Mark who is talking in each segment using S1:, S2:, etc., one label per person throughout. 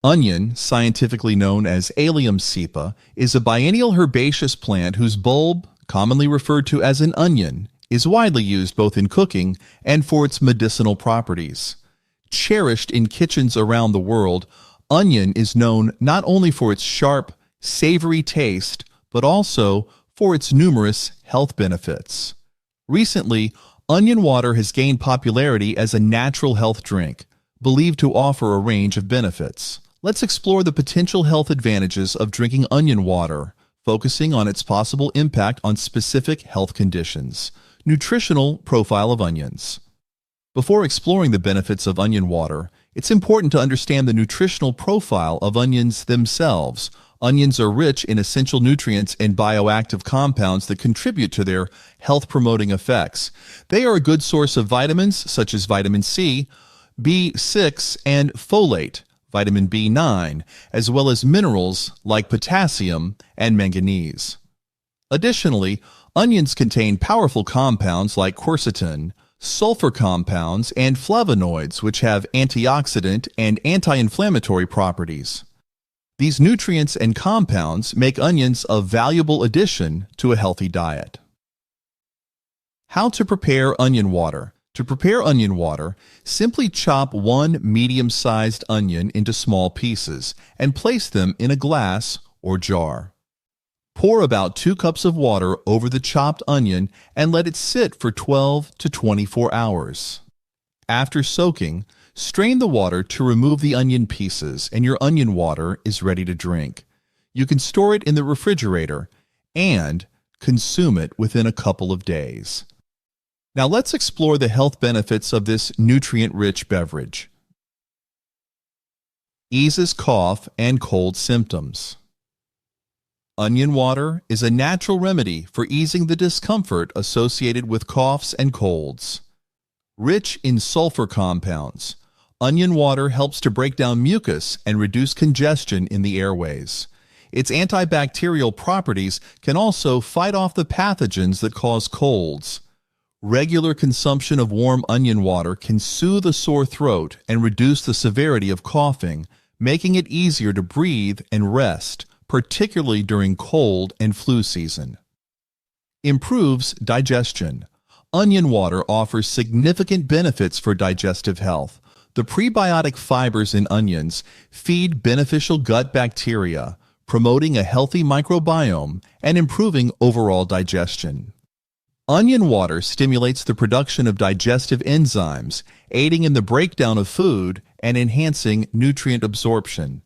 S1: Onion, scientifically known as Allium cepa, is a biennial herbaceous plant whose bulb, commonly referred to as an onion, is widely used both in cooking and for its medicinal properties. Cherished in kitchens around the world, onion is known not only for its sharp, savory taste, but also for its numerous health benefits. Recently, onion water has gained popularity as a natural health drink, believed to offer a range of benefits. Let's explore the potential health advantages of drinking onion water, focusing on its possible impact on specific health conditions. Nutritional profile of onions. Before exploring the benefits of onion water, it's important to understand the nutritional profile of onions themselves. Onions are rich in essential nutrients and bioactive compounds that contribute to their health-promoting effects. They are a good source of vitamins such as vitamin C, B6, and folate, vitamin B9, as well as minerals like potassium and manganese. Additionally, onions contain powerful compounds like quercetin, sulfur compounds, and flavonoids, which have antioxidant and anti-inflammatory properties. These nutrients and compounds make onions a valuable addition to a healthy diet. How to prepare onion water. To prepare onion water, simply chop one medium-sized onion into small pieces and place them in a glass or jar. Pour about 2 cups of water over the chopped onion and let it sit for 12 to 24 hours. After soaking, strain the water to remove the onion pieces, and your onion water is ready to drink. You can store it in the refrigerator and consume it within a couple of days. Now let's explore the health benefits of this nutrient-rich beverage. Eases cough and cold symptoms. Onion water is a natural remedy for easing the discomfort associated with coughs and colds. Rich in sulfur compounds, onion water helps to break down mucus and reduce congestion in the airways. Its antibacterial properties can also fight off the pathogens that cause colds. Regular consumption of warm onion water can soothe a sore throat and reduce the severity of coughing, making it easier to breathe and rest, particularly during cold and flu season. Improves digestion. Onion water offers significant benefits for digestive health. The prebiotic fibers in onions feed beneficial gut bacteria, promoting a healthy microbiome and improving overall digestion. Onion water stimulates the production of digestive enzymes, aiding in the breakdown of food and enhancing nutrient absorption.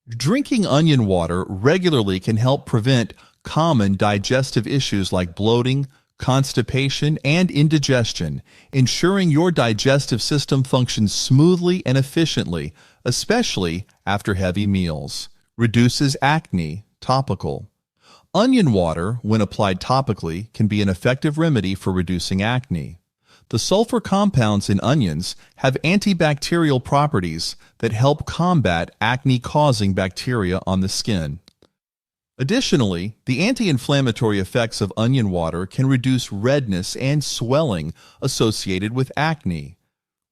S1: Drinking onion water regularly can help prevent common digestive issues like bloating, constipation, and indigestion, ensuring your digestive system functions smoothly and efficiently, especially after heavy meals. Reduces acne, topical. Onion water, when applied topically, can be an effective remedy for reducing acne. The sulfur compounds in onions have antibacterial properties that help combat acne-causing bacteria on the skin. Additionally, the anti-inflammatory effects of onion water can reduce redness and swelling associated with acne.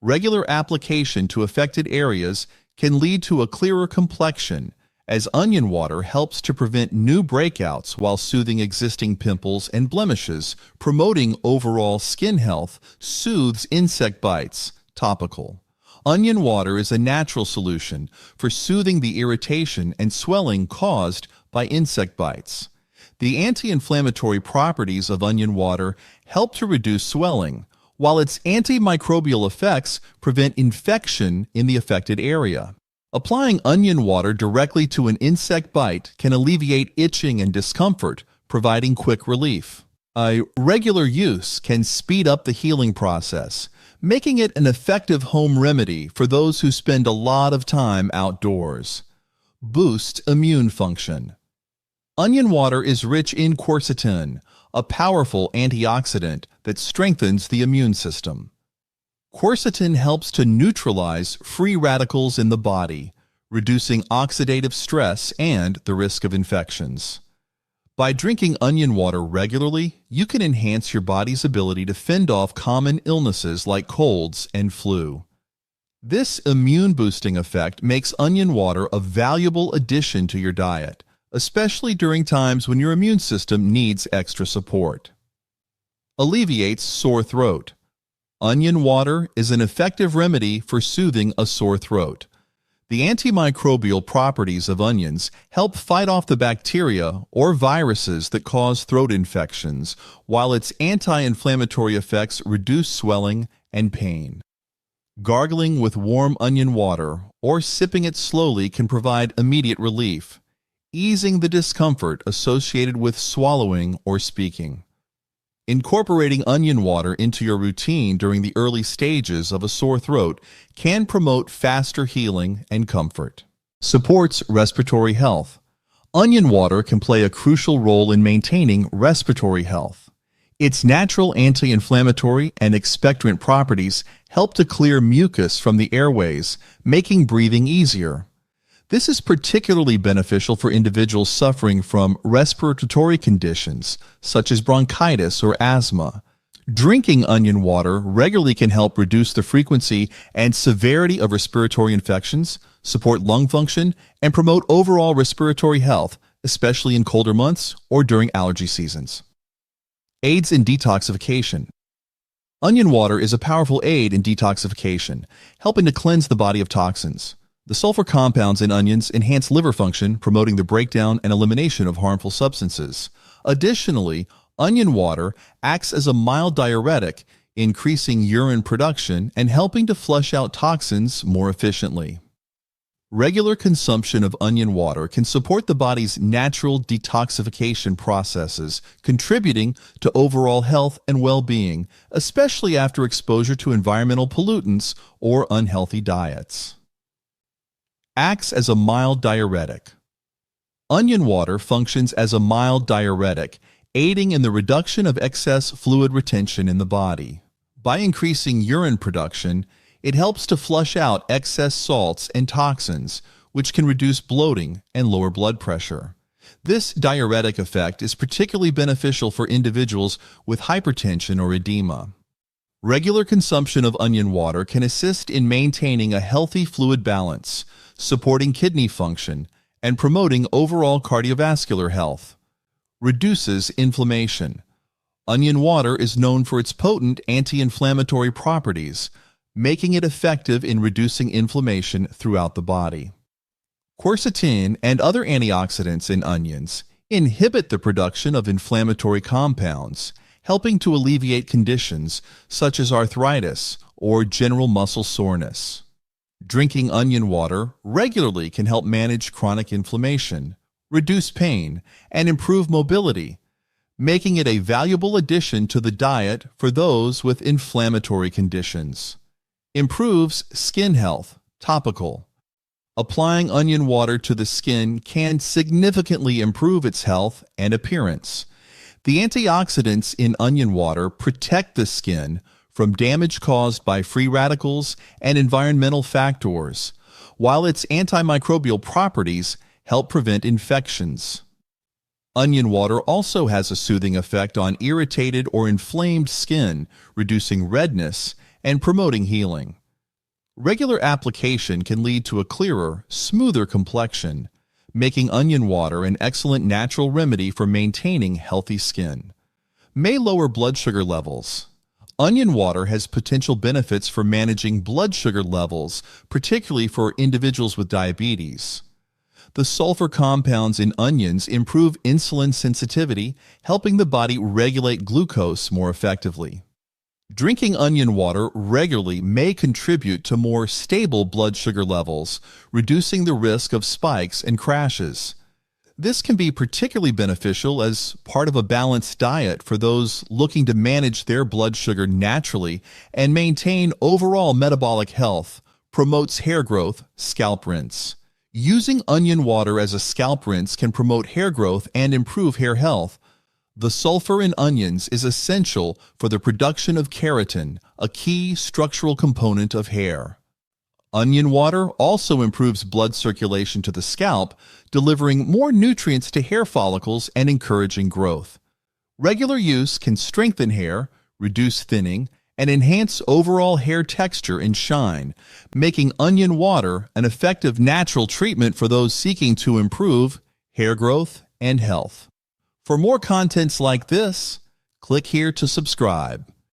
S1: Regular application to affected areas can lead to a clearer complexion, as onion water helps to prevent new breakouts while soothing existing pimples and blemishes, promoting overall skin health, soothes insect bites, topical. Onion water is a natural solution for soothing the irritation and swelling caused by insect bites. The anti-inflammatory properties of onion water help to reduce swelling, while its antimicrobial effects prevent infection in the affected area. Applying onion water directly to an insect bite can alleviate itching and discomfort, providing quick relief. A regular use can speed up the healing process, making it an effective home remedy for those who spend a lot of time outdoors. Boost immune function. Onion water is rich in quercetin, a powerful antioxidant that strengthens the immune system. Quercetin helps to neutralize free radicals in the body, reducing oxidative stress and the risk of infections. By drinking onion water regularly, you can enhance your body's ability to fend off common illnesses like colds and flu. This immune-boosting effect makes onion water a valuable addition to your diet, especially during times when your immune system needs extra support. Alleviates sore throat. Onion water is an effective remedy for soothing a sore throat. The antimicrobial properties of onions help fight off the bacteria or viruses that cause throat infections, while its anti-inflammatory effects reduce swelling and pain. Gargling with warm onion water or sipping it slowly can provide immediate relief, easing the discomfort associated with swallowing or speaking. Incorporating onion water into your routine during the early stages of a sore throat can promote faster healing and comfort. Supports respiratory health. Onion water can play a crucial role in maintaining respiratory health. Its natural anti-inflammatory and expectorant properties help to clear mucus from the airways, making breathing easier. This is particularly beneficial for individuals suffering from respiratory conditions such as bronchitis or asthma. Drinking onion water regularly can help reduce the frequency and severity of respiratory infections, support lung function, and promote overall respiratory health, especially in colder months or during allergy seasons. Aids in detoxification. Onion water is a powerful aid in detoxification, helping to cleanse the body of toxins. The sulfur compounds in onions enhance liver function, promoting the breakdown and elimination of harmful substances. Additionally, onion water acts as a mild diuretic, increasing urine production and helping to flush out toxins more efficiently. Regular consumption of onion water can support the body's natural detoxification processes, contributing to overall health and well-being, especially after exposure to environmental pollutants or unhealthy diets. Acts as a mild diuretic. Onion water functions as a mild diuretic, aiding in the reduction of excess fluid retention in the body. By increasing urine production, it helps to flush out excess salts and toxins, which can reduce bloating and lower blood pressure. This diuretic effect is particularly beneficial for individuals with hypertension or edema. Regular consumption of onion water can assist in maintaining a healthy fluid balance, supporting kidney function, and promoting overall cardiovascular health. Reduces inflammation. Onion water is known for its potent anti-inflammatory properties, making it effective in reducing inflammation throughout the body. Quercetin and other antioxidants in onions inhibit the production of inflammatory compounds, helping to alleviate conditions such as arthritis or general muscle soreness. Drinking onion water regularly can help manage chronic inflammation, reduce pain, and improve mobility, making it a valuable addition to the diet for those with inflammatory conditions. Improves skin health, topical. Applying onion water to the skin can significantly improve its health and appearance. The antioxidants in onion water protect the skin from damage caused by free radicals and environmental factors, while its antimicrobial properties help prevent infections. Onion water also has a soothing effect on irritated or inflamed skin, reducing redness and promoting healing. Regular application can lead to a clearer, smoother complexion, making onion water an excellent natural remedy for maintaining healthy skin. May lower blood sugar levels. Onion water has potential benefits for managing blood sugar levels, particularly for individuals with diabetes. The sulfur compounds in onions improve insulin sensitivity, helping the body regulate glucose more effectively. Drinking onion water regularly may contribute to more stable blood sugar levels, reducing the risk of spikes and crashes. This can be particularly beneficial as part of a balanced diet for those looking to manage their blood sugar naturally and maintain overall metabolic health. Promotes hair growth, scalp rinse. Using onion water as a scalp rinse can promote hair growth and improve hair health. The sulfur in onions is essential for the production of keratin, a key structural component of hair. Onion water also improves blood circulation to the scalp, delivering more nutrients to hair follicles and encouraging growth. Regular use can strengthen hair, reduce thinning, and enhance overall hair texture and shine, making onion water an effective natural treatment for those seeking to improve hair growth and health. For more contents like this, click here to subscribe.